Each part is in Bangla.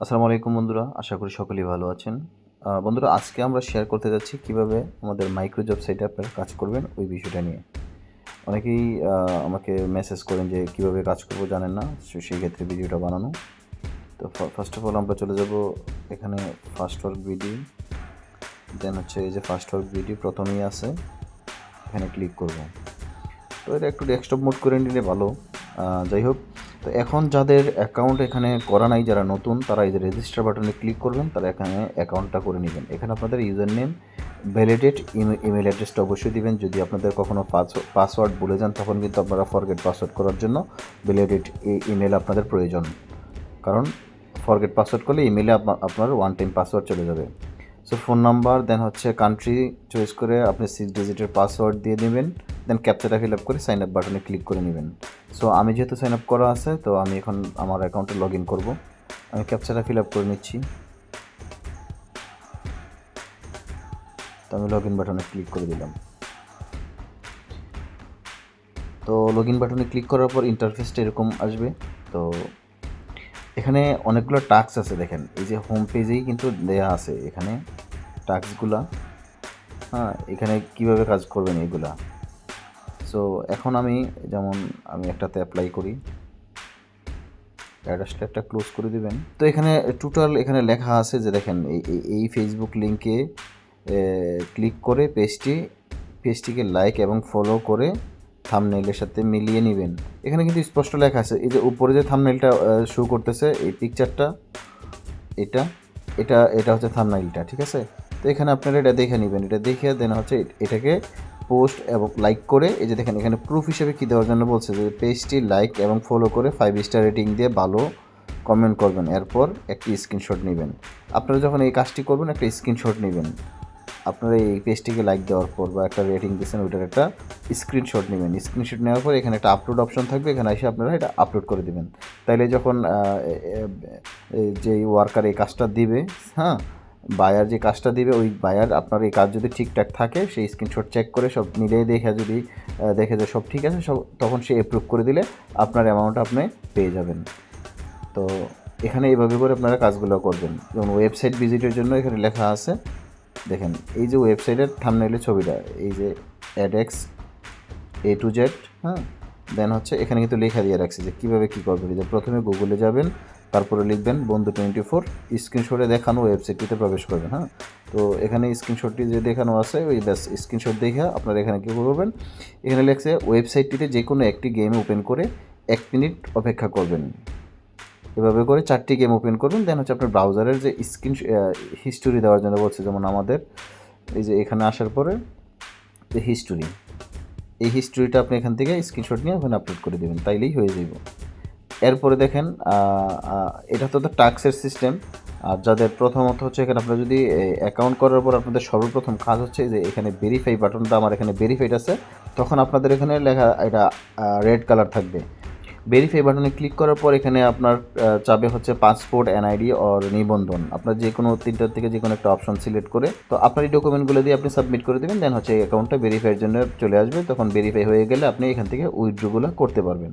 আসসালামু আলাইকুম বন্ধুরা, আশা করি সকলেই ভালো আছেন। বন্ধুরা, আজকে আমরা শেয়ার করতে যাচ্ছি কিভাবে আমাদের মাইক্রোজব সাইটে আপনারা কাজ করবেন ওই বিষয়টা নিয়ে। অনেকেই আমাকে মেসেজ করেন যে কিভাবে কাজ করব জানেন না, সেই ক্ষেত্রে ভিডিওটা বানানো। তো ফার্স্ট অফ অল আমরা চলে যাব এখানে ফার্স্ট ওয়ার্ক ভিডিও, দেন হচ্ছে এই যে ফার্স্ট ওয়ার্ক ভিডিও প্রথমেই আছে, এখানে ক্লিক করব। তো এটা একটু ডেস্কটপ মোড করে নিলে ভালো। যাই হোক, তো এখন যাদের অ্যাকাউন্ট এখানে করা নাই, যারা নতুন, তারা এই যে রেজিস্টার বাটনে ক্লিক করবেন, তারা এখানে অ্যাকাউন্টটা করে নেবেন। এখানে আপনাদের ইউজার নেম, ভ্যালিডেট ইমেল অ্যাড্রেসটা অবশ্যই দিবেন। যদি আপনাদের কখনো পাসওয়ার্ড ভুলে যান, তখন কিন্তু আপনারা ফরগেট পাসওয়ার্ড করার জন্য ভ্যালিডেট ইমেল আপনাদের প্রয়োজন, কারণ ফরগেট পাসওয়ার্ড করলে ইমেলে আপনার ওয়ান টাইম পাসওয়ার্ড চলে যাবে। সো ফোন নাম্বার, দেন হচ্ছে কান্ট্রি চয়েস করে আপনি 6 ডিজিটের পাসওয়ার্ড দিয়ে নেবেন, দেন ক্যাপচাটা ফিল আপ করে সাইন আপ বাটনে ক্লিক করে নেবেন। সো আমি যেহেতু সাইন আপ করা আছে, তো আমি এখন আমার অ্যাকাউন্টে লগ ইন করবো। আমি ক্যাপচাটা ফিল আপ করে নিচ্ছি। তো আমি লগ ইন বাটনে ক্লিক করে দিলাম। তো লগ ইন বাটনে ক্লিক করার পর ইন্টারফেসটা এরকম আসবে। তো এখানে অনেকগুলো টাস্ক আছে, দেখেন এই যে হোম পেজেই কিন্তু দেয়া আছে এখানে টাস্কগুলা। হ্যাঁ, এখানে কিভাবে কাজ করবেন এগুলা। সো এখন আমি যেমন একটাতে অ্যাপ্লাই করি, অ্যাড্রেসটা একটা ক্লোজ করে দিবেন। তো এখানে টোটাল এখানে লেখা আছে যে দেখেন এই ফেসবুক লিঙ্কে ক্লিক করে পেজটিকে লাইক এবং ফলো করে থাম্বনেইলের সাথে মিলিয়ে নেবেন। এখানে কিন্তু স্পষ্ট লেখা আছে, এই যে উপরে যে থাম্বনেইলটা শো করতেছে, এই পিকচারটা, এটা এটা এটা হচ্ছে থাম্বনেইলটা, ঠিক আছে। তো এখানে আপনারা এটা দেখে নেবেন, এটা দেখে দেন হচ্ছে এটাকে পোস্ট এবং লাইক করে, এই যে দেখেন এখানে প্রুফ হিসেবে কী দেওয়ার জন্য বলছে যে পেজটি লাইক এবং ফলো করে 5 স্টার রেটিং দিয়ে ভালো কমেন্ট করবেন, এরপর একটি স্ক্রিনশট নেবেন। আপনারা যখন এই কাজটি করবেন, একটা স্ক্রিনশট নেবেন। আপনারা এই পেজটিকে লাইক দেওয়ার পর বা একটা রেটিং দিয়েছেন, ওইটার একটা স্ক্রিনশট নেবেন। স্ক্রিনশট নেওয়ার পর এখানে একটা আপলোড অপশন থাকবে, এখানে এসে আপনারা এটা আপলোড করে দেবেন। তাইলে যখন যে ওয়ার্কার এই কাজটা দিবে, হ্যাঁ, বায়ার যে কাজটা দিবে, ওই বায়ার আপনার এই কাজ যদি ঠিকঠাক থাকে, সেই স্ক্রিনশট চেক করে সব মিলিয়ে দেখে যদি দেখে যে সব ঠিক আছে, সব তখন সে অ্যাপ্রুভ করে দিলে আপনার অ্যামাউন্ট আপনি পেয়ে যাবেন। তো এখানে এইভাবে করে আপনারা কাজগুলো করবেন। যেমন ওয়েবসাইট ভিজিটের জন্য এখানে লেখা আছে, দেখেন এই যে ওয়েবসাইটের থাম্বনেইলের ছবিটা, এই যে অ্যাডেক্স A to Z, হ্যাঁ, দেন হচ্ছে এখানে কিন্তু লেখা দিয়ে রাখছি যে কীভাবে কী করবেন। যে প্রথমে গুগলে যাবেন, তারপরে লিখবেন বন্ধু24, স্ক্রিনশটে দেখানো ওয়েবসাইটটিতে প্রবেশ করবেন। হ্যাঁ, তো এখানে স্ক্রিনশটটি যে দেখানো আছে, ওই ব্যাস স্ক্রিনশট দেখে আপনারা এখানে কী করবেন, এখানে লেখছে ওয়েবসাইটটিতে যে কোনো একটি গেম ওপেন করে 1 মিনিট অপেক্ষা করবেন। এভাবে করে 4টি গেম ওপেন করবেন, দেন হচ্ছে আপনার ব্রাউজারের যে হিস্টোরি দেওয়ার জন্য বলছে, যেমন আমাদের এই যে এখানে আসার পরে যে হিস্টোরি, এই হিস্টোরিটা আপনি এখান থেকে স্ক্রিনশট নিয়ে ওখানে আপলোড করে দেবেন, তাইলেই হয়ে যাব। এরপরে দেখেন এটা তো টাস্কের সিস্টেম। আর যাদের প্রথমত হচ্ছে, এখানে আপনারা যদি অ্যাকাউন্ট করার পর আপনাদের সর্বপ্রথম কাজ হচ্ছে যে এখানে ভেরিফাই বাটনটা, আমার এখানে ভেরিফাইড আছে, তখন আপনাদের এখানে লেখা এটা রেড কালার থাকবে। ভেরিফাই বাটনে ক্লিক করার পর এখানে আপনার চাবে হচ্ছে পাসপোর্ট, এনআইডি অর নিবন্ধন। আপনার যে কোনো তিনটার থেকে যে কোনো একটা অপশন সিলেক্ট করে, তো আপনার এই ডকুমেন্টগুলো দিয়ে আপনি সাবমিট করে দেবেন, দেন হচ্ছে এই অ্যাকাউন্টটা ভেরিফাইয়ের জন্য চলে আসবে। তখন ভেরিফাই হয়ে গেলে আপনি এখান থেকে উইথড্রগুলো করতে পারবেন।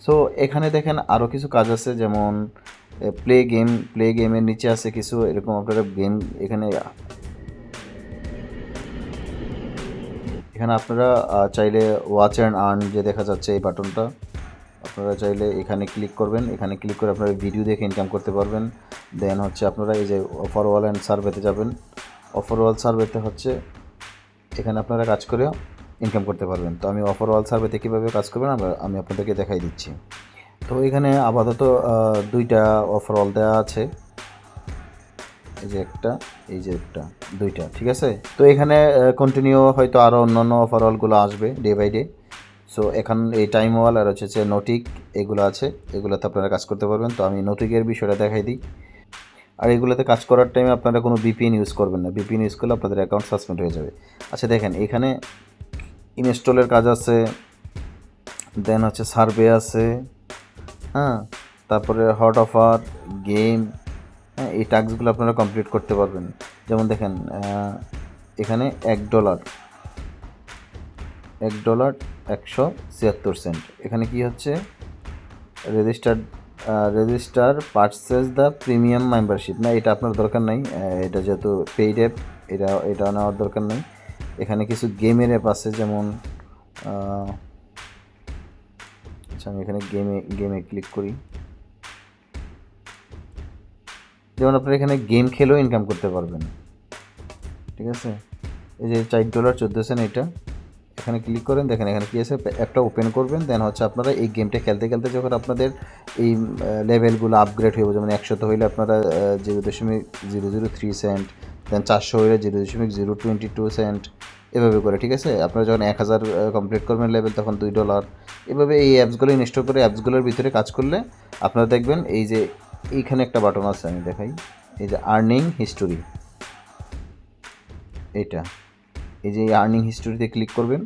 সো এখানে দেখেন আরও কিছু কাজ আছে, যেমন প্লে গেমের নিচে আছে কিছু এরকম আপনারা গেম, এখানে আপনারা চাইলে ওয়াচ অ্যান্ড আর্ন যে দেখা যাচ্ছে এই বাটনটা, আপনারা চাইলে এখানে ক্লিক করবেন। এখানে ক্লিক করে আপনারা ভিডিও দেখে ইনকাম করতে পারবেন। দেন হচ্ছে আপনারা এই যে অফার ওয়াল অ্যান্ড সার্ভেতে যাবেন। অফার ওয়াল সার্ভেতে হচ্ছে এখানে আপনারা কাজ করে ইনকাম করতে পারবেন। তো আমি অফার ওয়াল সার্ভেতে কীভাবে কাজ করবেন আমি আপনাদেরকে দেখাই দিচ্ছি। তো এখানে আপাতত 2টা অফার ওয়াল দেওয়া আছে, এই যে একটা, এই যে একটা, 2টা, ঠিক আছে। তো এখানে কন্টিনিউ হয়তো আরও অন্যান্য অফার ওয়ালগুলো আসবে ডে বাই ডে। সো এখন এই টাইম ওয়াল আর হচ্ছে নোটিক, এগুলো আছে, এগুলোতে আপনারা কাজ করতে পারবেন। তো আমি নোটিকের বিষয়টা দেখাই দিই। আর এগুলোতে কাজ করার টাইমে আপনারা কোনো VPN ইউজ করবেন না, VPN ইউজ করলে আপনাদের অ্যাকাউন্ট সাসপেন্ড হয়ে যাবে। আচ্ছা দেখেন, এখানে ইনস্টলের কাজ আছে, দেন হচ্ছে সার্ভে আছে, হ্যাঁ, তারপরে হট অফার, গেম, হ্যাঁ, এই টাস্কগুলো আপনারা কমপ্লিট করতে পারবেন। যেমন দেখেন এখানে $1 $1.76 এখানে কি হচ্ছে, registered register purchase the premium membership, না এটা আপনার দরকার নাই, এটা যেহেতু পেইড অ্যাপ এটা নেওয়ার দরকার নেই। এখানে কিছু গেমের অ্যাপ আছে, যেমন আচ্ছা আমি এখানে গেমে ক্লিক করি। যেমন আপনারা এখানে গেম খেলেও ইনকাম করতে পারবেন, ঠিক আছে। এই যে $4.14 এটা, এখানে ক্লিক করেন, দেখেন এখানে কী আছে, একটা ওপেন করবেন। দেন হচ্ছে আপনারা এই গেমটা খেলতে খেলতে যখন আপনাদের এই লেভেলগুলো আপগ্রেড হয়ে যাবে, যেমন 100 হইলে আপনারা 0.003 সেন্ট, দেন 400 হইলে 0.022 সেন্ট, এভাবে করে, ঠিক আছে। আপনারা যখন 1000 কমপ্লিট করবেন লেভেল, তখন $2। এভাবে এই অ্যাপসগুলো ইনস্টল করে অ্যাপসগুলোর ভিতরে কাজ করলে আপনারা দেখবেন এই যে এইখানে একটা বাটন আছে, আমি দেখাই, এই যে আর্নিং হিস্টোরি, এইটা, এই যে আর্নিং হিস্টোরিতে ক্লিক করবেন।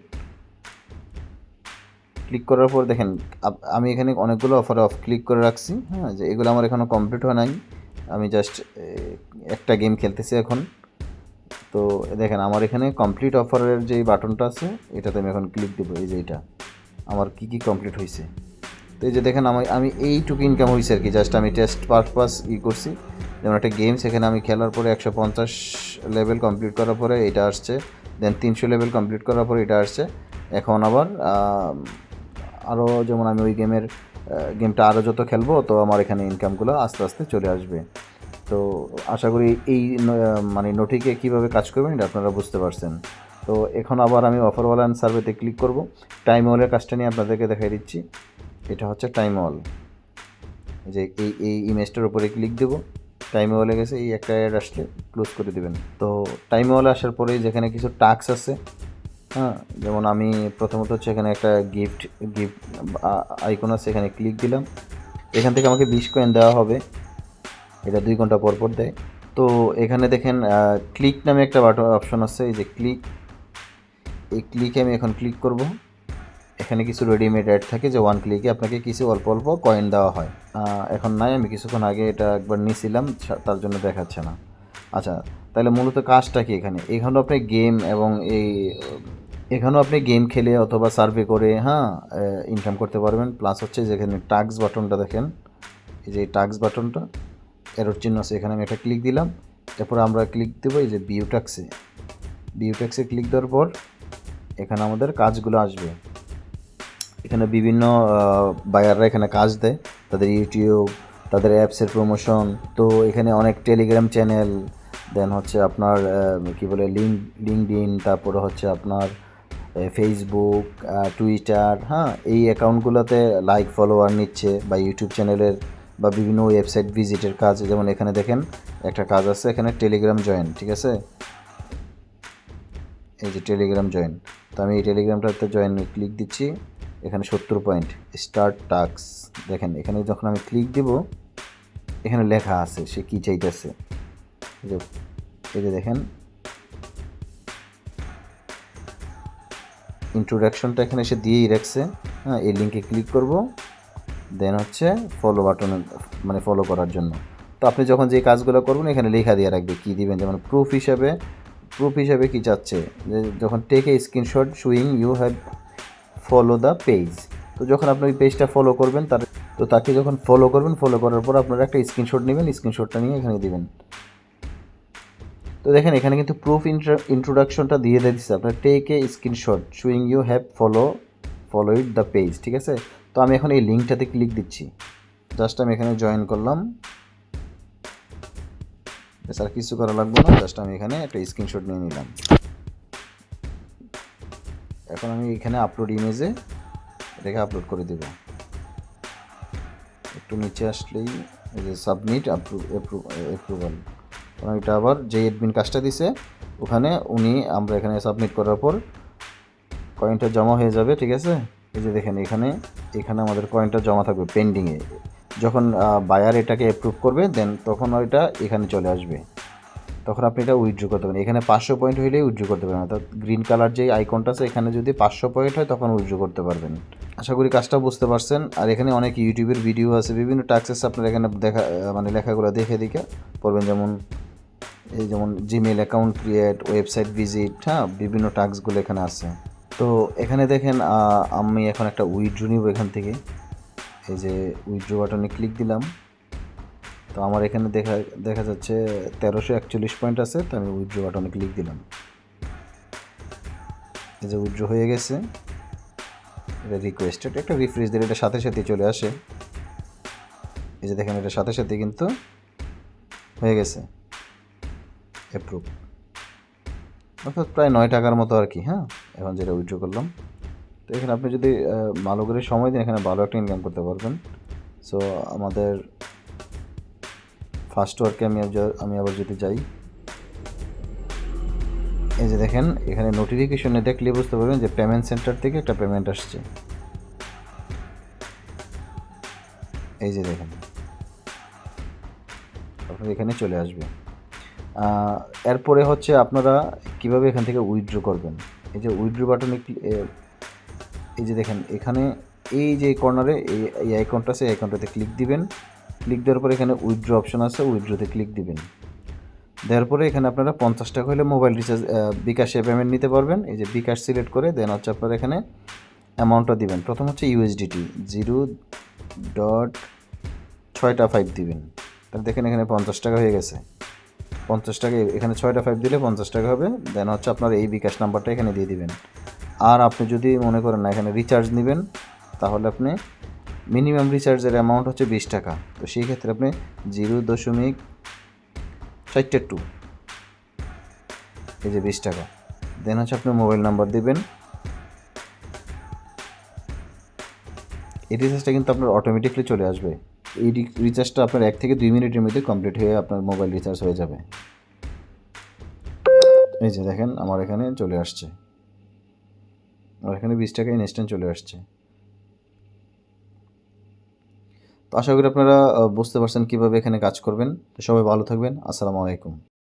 ক্লিক করার পর দেখেন আমি এখানে অনেকগুলো অফারে ক্লিক করে রাখছি, হ্যাঁ, যে এগুলো আমার এখনও কমপ্লিট হয় নাই। আমি জাস্ট একটা গেম খেলতেছি এখন। তো দেখেন আমার এখানে কমপ্লিট অফারের যে বাটনটা আছে, এটাতে আমি এখন ক্লিক দেবো। এই যে এটা আমার কী কী কমপ্লিট হয়েছে। তো এই যে দেখেন আমি এইটুকু ইনকাম হয়েছে আর কি, জাস্ট আমি টেস্ট পারপাস করছি। যেমন একটা গেম, সেখানে আমি খেলার পরে 150 লেভেল কমপ্লিট করার পরে এটা আসছে, দেন 300 লেভেল কমপ্লিট করার পরে এটা আসছে। এখন আবার আরও যেমন আমি ওই গেমটা আরও যত খেলবো, তো আমার এখানে ইনকামগুলো আস্তে আস্তে চলে আসবে। তো আশা করি এই মানে নোটিকে কীভাবে কাজ করবেন এটা আপনারা বুঝতে পারছেন। তো এখন আবার আমি অফারওয়ালা অ্যান্ড সার্ভেতে ক্লিক করব। টাইম ওয়ালের কাজটা নিয়ে আপনাদেরকে দেখাই দিচ্ছি। এটা হচ্ছে টাইম ওয়াল, যে এই ইমেজটার উপরে ক্লিক দেবো। টাইম ওয়ালে গেছে, এই একটা অ্যাড আসলে ক্লোজ করে দেবেন। তো টাইম ওয়ালে আসার পরে যেখানে কিছু টাস্ক আছে, হ্যাঁ, যেমন আমি প্রথমত হচ্ছে এখানে একটা গিফট আইকন আছে, এখানে ক্লিক দিলাম। এখান থেকে আমাকে 20 কয়েন দেওয়া হবে, এটা 2 ঘন্টা পর পর দেয়। তো এখানে দেখেন ক্লিক নামে একটা বাটন অপশন আছে, এই যে ক্লিক, এই ক্লিকে আমি এখন ক্লিক করব। এখানে কিছু রেডিমেড অ্যাড থাকে, যে 1 ক্লিকে আপনাকে কিছু অল্প অল্প কয়েন দেওয়া হয়। এখন নাই, আমি কিছুক্ষণ আগে এটা একবার নিয়েছিলাম, তার জন্য দেখাচ্ছে না। আচ্ছা, তাহলে মূলত কাজটা কি এখানেও আপনি গেম এবং এখানেও আপনি গেম খেলে অথবা সার্ভে করে, হ্যাঁ, ইনকাম করতে পারবেন। প্লাস হচ্ছে যেখানে টাস্ক বাটনটা দেখেন, এই যে টাস্ক বাটনটা এরর চিহ্ন আছে, এখানে আমি একটা ক্লিক দিলাম। তারপর আমরা ক্লিক দেবো এই যে ভিউ ট্যাক্সে ক্লিক দেওয়ার পর এখানে আমাদের কাজগুলো আসবে। এখানে বিভিন্ন বায়াররা এখানে কাজ দেয়, তাদের ইউটিউব, তাদের অ্যাপসের প্রমোশন। তো এখানে অনেক টেলিগ্রাম চ্যানেল, দেন হচ্ছে আপনার কী বলে লিঙ্কডইন, তারপরে হচ্ছে আপনার ফেসবুক, টুইটার, হ্যাঁ, এই অ্যাকাউন্টগুলোতে লাইক ফলোয়ার নিচ্ছে, বা ইউটিউব চ্যানেলের বা বিভিন্ন ওয়েবসাইট ভিজিটের কাজ। যেমন এখানে দেখেন একটা কাজ আছে, এখানে টেলিগ্রাম জয়েন, ঠিক আছে, এই যে টেলিগ্রাম জয়েন। তো আমি এই টেলিগ্রামটাতে জয়েন ক্লিক দিচ্ছি। এখানে 70 পয়েন্ট স্টার্ট টাস্ক, দেখেন এখানে যখন আমি ক্লিক দেব, এখানে লেখা আছে সে কী চাইতেছে। এই যে দেখেন ইন্ট্রোডাকশনটা এখানে এসে দিয়েই রাখছে, হ্যাঁ। এই লিঙ্কে ক্লিক করব, দেন হচ্ছে ফলো বাটনে, মানে ফলো করার জন্য। তো আপনি যখন যে কাজগুলো করবেন এখানে লেখা দিয়ে রাখবে কী দিবেন। যেমন প্রুফ হিসাবে কী চাচ্ছে, যে যখন take a screenshot showing you have follow the page. তো যখন আপনি ওই পেজটা ফলো করবেন, তাকে যখন ফলো করার পর আপনারা একটা স্ক্রিনশট নেবেন, স্ক্রিনশটটা নিয়ে এখানে দিবেন। তো দেখেন এখানে কিন্তু প্রুফ ইন্ট্রোডাকশনটা দিয়ে দিচ্ছে, আপনার take a screenshot showing you have follow it the page, ঠিক আছে। তো আমি এখন এই লিঙ্কটাতে ক্লিক দিচ্ছি, জাস্ট আমি এখানে জয়েন করলাম, আর কিছু করা লাগবে না, জাস্ট আমি এখানে একটা স্ক্রিনশট নিয়ে নিলাম। এখন আমি এখানে আপলোড ইমেজে এটাকে আপলোড করে দেব। একটু নিচে আসলেই এই যে সাবমিট অ্যাপ্রুভাল, কারণ এটা আবার যে অ্যাডমিন কাজটা দিছে ওখানে আমরা এখানে সাবমিট করার পর কয়েনটা জমা হয়ে যাবে, ঠিক আছে। এই যে দেখেন এখানে আমাদের কয়েনটা জমা থাকবে পেন্ডিংয়ে। যখন বায়ার এটাকে অ্যাপ্রুভ করবে, দেন তখন ওইটা এখানে চলে আসবে, তখন আপনি এটা উইথড্র করতে পারেন। এখানে 500 পয়েন্ট হইলেই উইথড্র করতে পারবেন, অর্থাৎ গ্রিন কালার যে আইকনটা আছে এখানে যদি 500 পয়েন্ট হয় তখন উইথড্র করতে পারবেন। আশা করি কাজটা বুঝতে পারছেন। আর এখানে অনেক ইউটিউবের ভিডিও আছে, বিভিন্ন টাস্ক আছে, আপনারা এখানে লেখাগুলো দেখে পড়বেন। যেমন Gmail account create, website visit, হ্যাঁ, বিভিন্ন টাস্কগুলো এখানে আছে। তো এখানে দেখেন আমি এখন একটা উইথড্র নিব এখান থেকে, এই যে উইথড্র বাটনে ক্লিক দিলাম। তো আমার এখানে দেখা যাচ্ছে 1341 পয়েন্ট আছে, তো আমি উইথড্র বাটনে ক্লিক দিলাম। এই যে উইথড্র হয়ে গেছে। এটা রিকোয়েস্টেড, একটা রিফ্রেশ দিলে এটা সাথে সাথেই চলে আসে। এই যে দেখেন এটা সাথে সাথে কিন্তু হয়ে গেছে অ্যাপ্রুভ, অর্থাৎ প্রায় 9 টাকার মতো আর কি। হ্যাঁ, এখন যেটা উইথড্র করলাম। তো এখানে আপনি যদি ভালো করে সময় দিন, এখানে ভালো একটা ইনকাম করতে পারবেন। সো আমাদের ফার্স্ট ওয়ার্কে আমি আবার যদি যাই, এই যে দেখেন এখানে নোটিফিকেশনে দেখলে বুঝতে পারবেন যে পেমেন্ট সেন্টার থেকে একটা পেমেন্ট আসছে। এই যে দেখেন আপনার এখানে চলে আসবে। এরপরে হচ্ছে আপনারা কিভাবে এখান থেকে উইথড্র করবেন। এই যে উইথড্র বাটনে এই যে দেখেন এখানে এই যে কর্নারে এই আইকনটা আছে, এই আইকনটাতে ক্লিক দিবেন। ক্লিক দেওয়ার পরে এখানে উইথড্র অপশন আছে, উইথড্রতে ক্লিক দিবেন। দেওয়ার পরে এখানে আপনারা 50 টাকা হলে মোবাইল রিচার্জ বিকাশে পেমেন্ট নিতে পারবেন। এই যে বিকাশ সিলেক্ট করে দেন হচ্ছে আপনারা এখানে অ্যামাউন্টটা দিবেন। প্রথম হচ্ছে ইউএসডিটি 0.625 দিবেন। তাহলে দেখেন এখানে 50 টাকা হয়ে গেছে। 50 টাকা এখানে 6টা 5 দিলে 50 টাকা হবে। দেন হচ্ছে আপনার এই বিকাশ নাম্বারটা এখানে দিয়ে দিবেন। আর আপনি যদি মনে করেন না এখানে রিচার্জ নেবেন, তাহলে আপনি মিনিমাম রিচার্জের অ্যামাউন্ট হচ্ছে 20 টাকা। তো সেই ক্ষেত্রে আপনি 0.4 এই যে 20 টাকা। দেন হচ্ছে আপনি মোবাইল নাম্বার দিবেন। এই রিচার্জটা কিন্তু আপনার অটোমেটিকলি চলে আসবে। এই রিচার্জটা আপনার 1 থেকে 2 মিনিটের মধ্যে কমপ্লিট হয়ে আপনার মোবাইল রিচার্জ হয়ে যাবে। এই যে দেখেন আমার এখানে চলে আসছে, আমার এখানে 20 টাকা ইনস্ট্যান্ট চলে আসছে। তো আশা করি আপনারা বুঝতে পারছেন কীভাবে এখানে কাজ করবেন। তো সবাই ভালো থাকবেন। আসসালামু আলাইকুম।